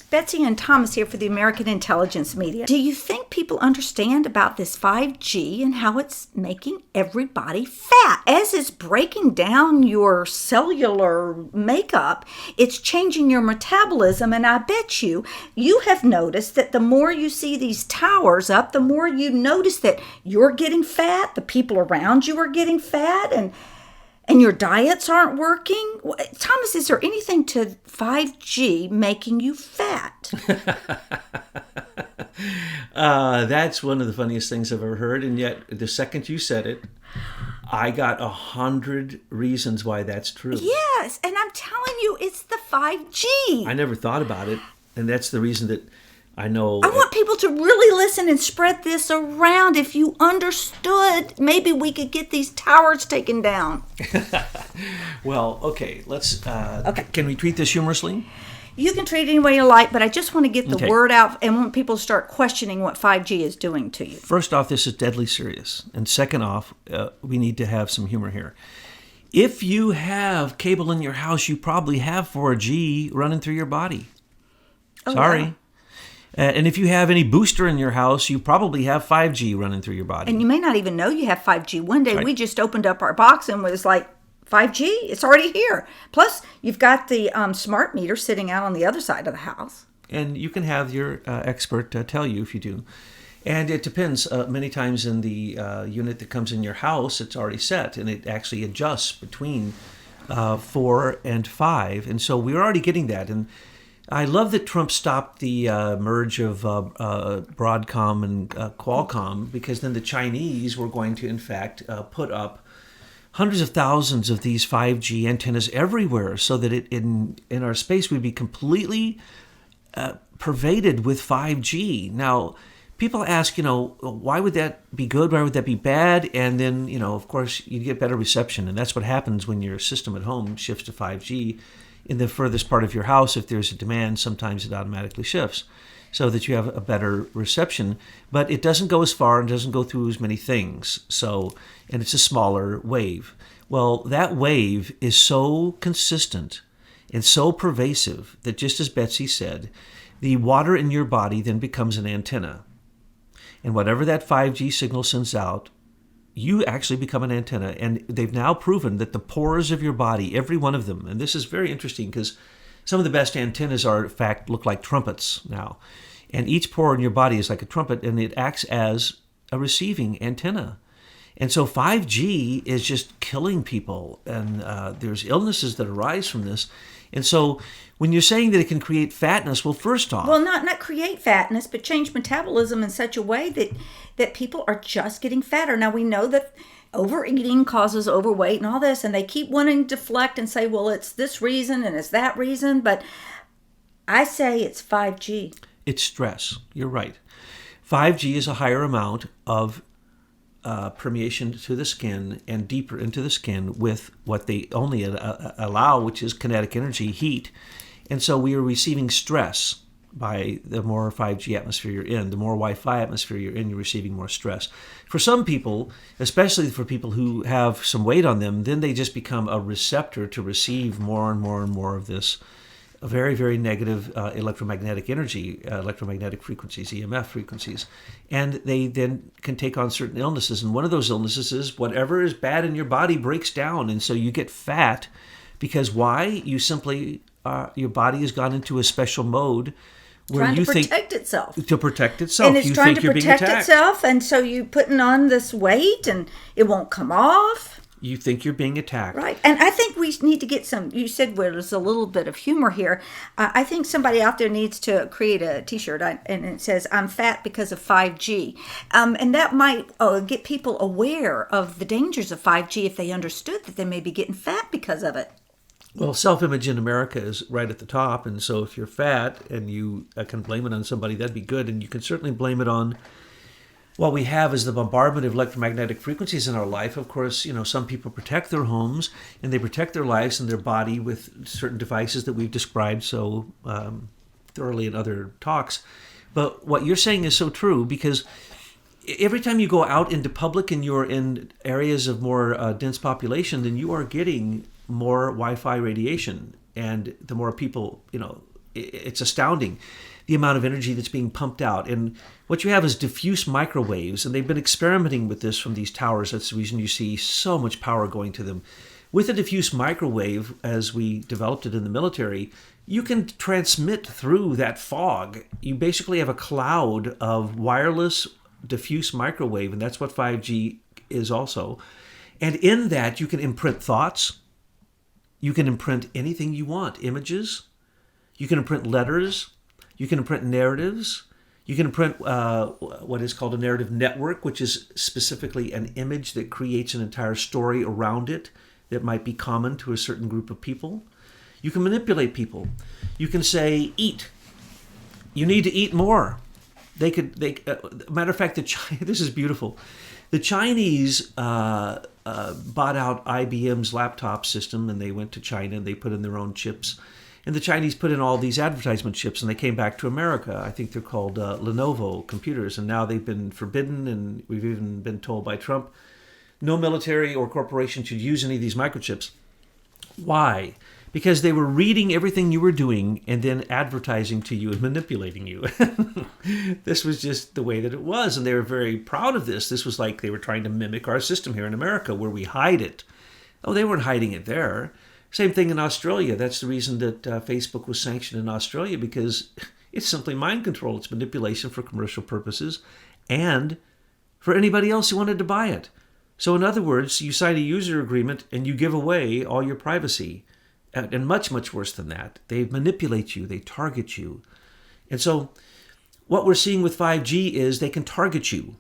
Betsy and Thomas here for the American Intelligence Media. Do you think people understand about this 5G and how it's making everybody fat? As it's breaking down your cellular makeup, it's changing your metabolism, and I bet you have noticed that the more you see these towers up, the more you notice that you're getting fat, the people around you are getting fat, and your diets aren't working. Thomas, is there anything to 5G making you fat? That's one of the funniest things I've ever heard. And yet, the second you said it, I got 100 reasons why that's true. Yes, and I'm telling you, it's the 5G. I never thought about it. And that's the reason that I know. I want people to really listen and spread this around. If you understood, maybe we could get these towers taken down. Well, okay, let's. Okay. Can we treat this humorously? You can treat it any way you like, but I just want to get the word out and want people to start questioning what 5G is doing to you. First off, this is deadly serious. And second off, we need to have some humor here. If you have cable in your house, you probably have 4G running through your body. Oh, Sorry. wow. And if you have any booster in your house, you probably have 5G running through your body. And you may not even know you have 5G. One day we just opened up our box and was like, 5G? It's already here. Plus, you've got the smart meter sitting out on the other side of the house. And you can have your expert tell you if you do. And it depends. Many times in the unit that comes in your house, it's already set, and it actually adjusts between 4 and 5. And so we're already getting that. And I love that Trump stopped the merge of Broadcom and Qualcomm, because then the Chinese were going to, in fact, put up hundreds of thousands of these 5G antennas everywhere, so that in our space we'd be completely pervaded with 5G. Now, people ask, why would that be good? Why would that be bad? And then, of course, you get better reception. And that's what happens when your system at home shifts to 5G. In the furthest part of your house, if there's a demand, sometimes it automatically shifts so that you have a better reception. But it doesn't go as far and doesn't go through as many things. And it's a smaller wave. Well, that wave is so consistent and so pervasive that, just as Betsy said, the water in your body then becomes an antenna. And whatever that 5G signal sends out, you actually become an antenna. And they've now proven that the pores of your body, every one of them, and this is very interesting because some of the best antennas in fact, look like trumpets now. And each pore in your body is like a trumpet, and it acts as a receiving antenna. And so 5G is just killing people, and there's illnesses that arise from this. And so when you're saying that it can create fatness, well, first off... Well, not create fatness, but change metabolism in such a way that people are just getting fatter. Now, we know that overeating causes overweight and all this, and they keep wanting to deflect and say, well, it's this reason and it's that reason, but I say it's 5G. It's stress. You're right. 5G is a higher amount of permeation to the skin and deeper into the skin with what they only allow, which is kinetic energy, heat. And so we are receiving stress by the more 5G atmosphere you're in. The more Wi-Fi atmosphere you're in, you're receiving more stress. For some people, especially for people who have some weight on them, then they just become a receptor to receive more and more and more of this very, very negative electromagnetic energy, electromagnetic frequencies, EMF frequencies. And they then can take on certain illnesses. And one of those illnesses is whatever is bad in your body breaks down. And so you get fat because why? You simply, your body has gone into a special mode where trying you to think... protect itself. To protect itself. And it's you trying think to you're being protect attacked. itself, and so you're putting on this weight and it won't come off. You think you're being attacked. Right. And I think we need to get some, you said there's a little bit of humor here. I think somebody out there needs to create a t-shirt and it says, I'm fat because of 5G. And that might get people aware of the dangers of 5G if they understood that they may be getting fat because of it. Well, self-image in America is right at the top. And so if you're fat and you can blame it on somebody, that'd be good. And you can certainly blame it on what we have is the bombardment of electromagnetic frequencies in our life. Of course, some people protect their homes and they protect their lives and their body with certain devices that we've described so thoroughly in other talks. But what you're saying is so true, because every time you go out into public and you're in areas of more dense population, then you are getting more Wi-Fi radiation. And the more people, it's astounding the amount of energy that's being pumped out. And what you have is diffuse microwaves, and they've been experimenting with this from these towers. That's the reason you see so much power going to them. With a diffuse microwave, as we developed it in the military, you can transmit through that fog. You basically have a cloud of wireless diffuse microwave, and that's what 5G is also. And in that, you can imprint thoughts. You can imprint anything you want, images. You can imprint letters. You can imprint narratives. You can imprint what is called a narrative network, which is specifically an image that creates an entire story around it that might be common to a certain group of people. You can manipulate people. You can say, eat. You need to eat more. Matter of fact, this is beautiful. The Chinese bought out IBM's laptop system, and they went to China and they put in their own chips. And the Chinese put in all these advertisement chips, and they came back to America. I think they're called Lenovo computers, and now they've been forbidden, and we've even been told by Trump, no military or corporation should use any of these microchips. Why? Because they were reading everything you were doing and then advertising to you and manipulating you. This was just the way that it was, and they were very proud of this. This was like they were trying to mimic our system here in America, where we hide it. Oh, they weren't hiding it there. Same thing in Australia. That's the reason that Facebook was sanctioned in Australia, because it's simply mind control. It's manipulation for commercial purposes and for anybody else who wanted to buy it. So in other words, you sign a user agreement and you give away all your privacy. And much, much worse than that. They manipulate you. They target you. And so what we're seeing with 5G is they can target you.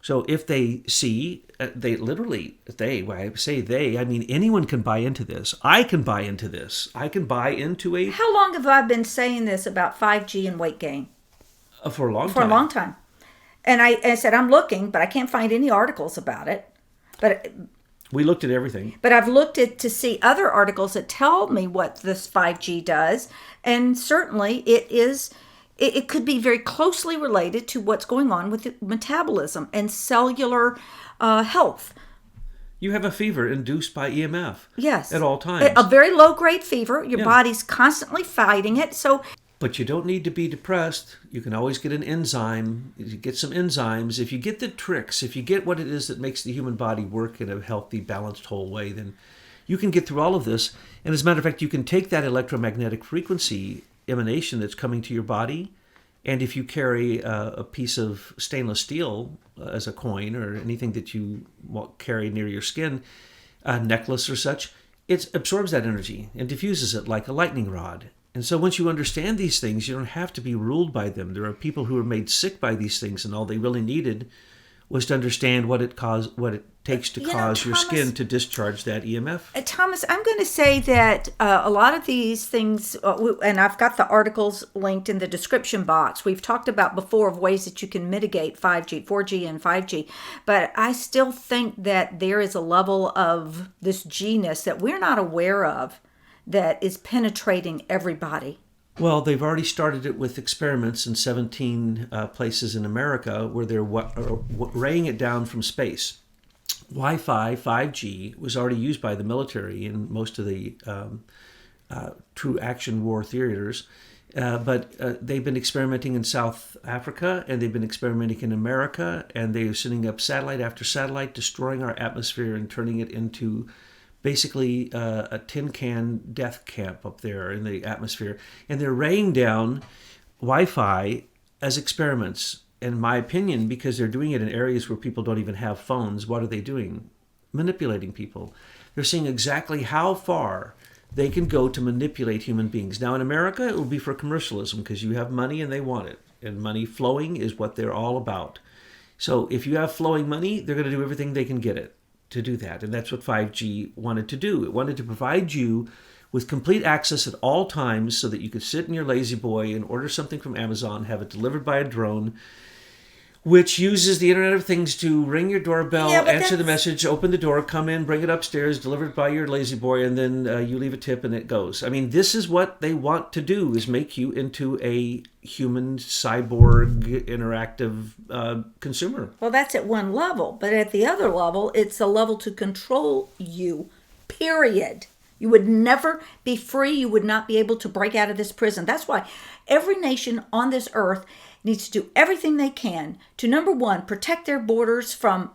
So if they see, when I say they, I mean anyone can buy into this. I can buy into this. I can buy into a... How long have I been saying this about 5G and weight gain? For a long time. For a long time. And I said, I'm looking, but I can't find any articles about it. But we looked at everything. But I've looked at to see other articles that tell me what this 5G does. And certainly it could be very closely related to what's going on with metabolism and cellular health. You have a fever induced by EMF. Yes. At all times. A very low-grade fever. Your body's constantly fighting it. But you don't need to be depressed. You can always get an enzyme. You get some enzymes. If you get the tricks, if you get what it is that makes the human body work in a healthy, balanced, whole way, then you can get through all of this. And as a matter of fact, you can take that electromagnetic frequency emanation that's coming to your body, and if you carry a piece of stainless steel as a coin or anything that you carry near your skin, a necklace or such, it absorbs that energy and diffuses it like a lightning rod. And so once you understand these things, you don't have to be ruled by them. There are people who are made sick by these things, and all they really needed was to understand what it takes to cause your skin to discharge that EMF. Thomas, I'm going to say that a lot of these things, and I've got the articles linked in the description box. We've talked about before of ways that you can mitigate 5G, 4G and 5G, but I still think that there is a level of this G-ness that we're not aware of that is penetrating everybody. Well, they've already started it with experiments in 17 places in America where they're raying it down from space. Wi-Fi, 5G, was already used by the military in most of the true action war theaters. But they've been experimenting in South Africa, and they've been experimenting in America, and they're sending up satellite after satellite, destroying our atmosphere and turning it into basically a tin can death camp up there in the atmosphere. And they're raying down Wi-Fi as experiments. In my opinion, because they're doing it in areas where people don't even have phones, what are they doing? Manipulating people. They're seeing exactly how far they can go to manipulate human beings. Now in America, it will be for commercialism because you have money and they want it. And money flowing is what they're all about. So if you have flowing money, they're going to do everything they can get it to do that. And that's what 5G wanted to do. It wanted to provide you with complete access at all times so that you could sit in your lazy boy and order something from Amazon, have it delivered by a drone, which uses the Internet of Things to ring your doorbell, answer the message, open the door, come in, bring it upstairs, delivered by your lazy boy, and then you leave a tip and it goes. I mean, this is what they want to do, is make you into a human cyborg interactive consumer. Well, that's at one level. But at the other level, it's a level to control you, period. You would never be free. You would not be able to break out of this prison. That's why every nation on this earth needs to do everything they can to, number one, protect their borders from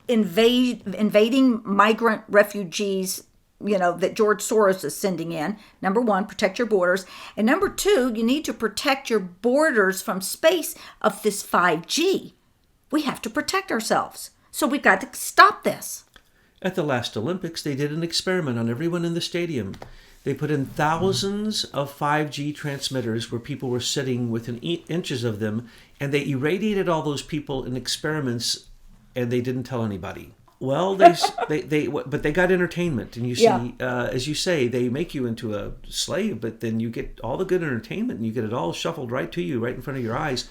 invading migrant refugees, that George Soros is sending in. Number one, protect your borders. And number two, you need to protect your borders from space of this 5G. We have to protect ourselves. So we've got to stop this. At the last Olympics, they did an experiment on everyone in the stadium. They put in thousands of 5G transmitters where people were sitting within inches of them, and they irradiated all those people in experiments, and they didn't tell anybody. Well, but they got entertainment, and you see, as you say, they make you into a slave, but then you get all the good entertainment, and you get it all shuffled right to you, right in front of your eyes,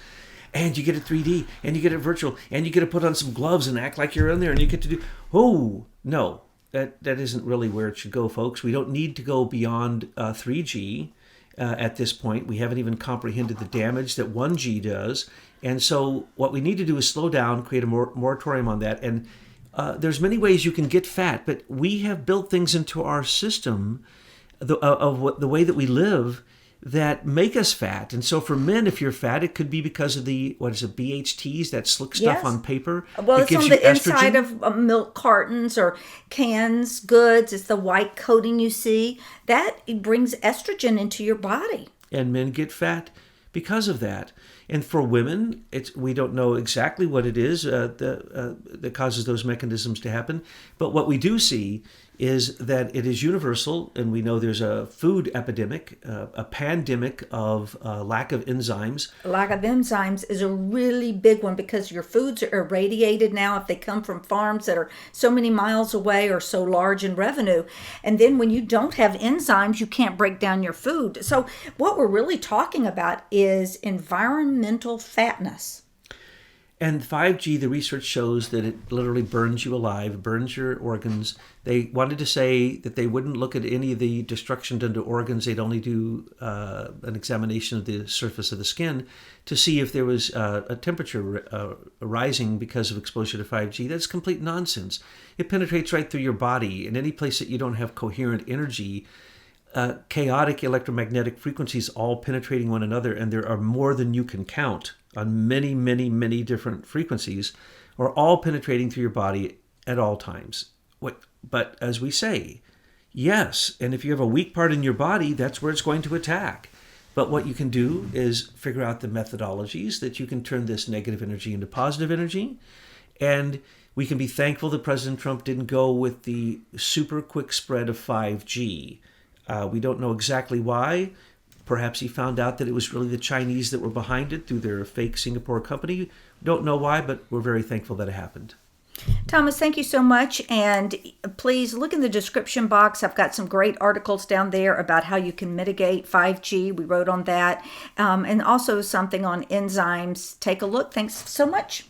and you get it 3D, and you get it virtual, and you get to put on some gloves and act like you're in there, and you get to do. Oh no, that isn't really where it should go, folks. We don't need to go beyond 3G at this point. We haven't even comprehended the damage that 1G does, and so what we need to do is slow down, create a moratorium on that, and there's many ways you can get fat, but we have built things into our system of the way that we live that make us fat. And so for men, if you're fat, it could be because of the, BHTs, that slick stuff on paper. Well, it's on the inside estrogen. of milk cartons or cans, goods. It's the white coating you see. That brings estrogen into your body. And men get fat because of that. And for women, we don't know exactly what it is that causes those mechanisms to happen. But what we do see is that it is universal, and we know there's a food epidemic, a pandemic of lack of enzymes. Lack of enzymes is a really big one because your foods are irradiated now if they come from farms that are so many miles away or so large in revenue. And then when you don't have enzymes, you can't break down your food. So what we're really talking about is environmental fatness. And 5G, the research shows that it literally burns you alive, burns your organs. They wanted to say that they wouldn't look at any of the destruction done to organs. They'd only do an examination of the surface of the skin to see if there was a temperature rising because of exposure to 5G. That's complete nonsense. It penetrates right through your body. In any place that you don't have coherent energy, chaotic electromagnetic frequencies all penetrating one another, and there are more than you can count on many, many, many different frequencies, are all penetrating through your body at all times. But as we say, yes, and if you have a weak part in your body, that's where it's going to attack. But what you can do is figure out the methodologies that you can turn this negative energy into positive energy. And we can be thankful that President Trump didn't go with the super quick spread of 5G. We don't know exactly why. Perhaps he found out that it was really the Chinese that were behind it through their fake Singapore company. Don't know why, but we're very thankful that it happened. Thomas, thank you so much. And please look in the description box. I've got some great articles down there about how you can mitigate 5G. We wrote on that. And also something on enzymes. Take a look. Thanks so much.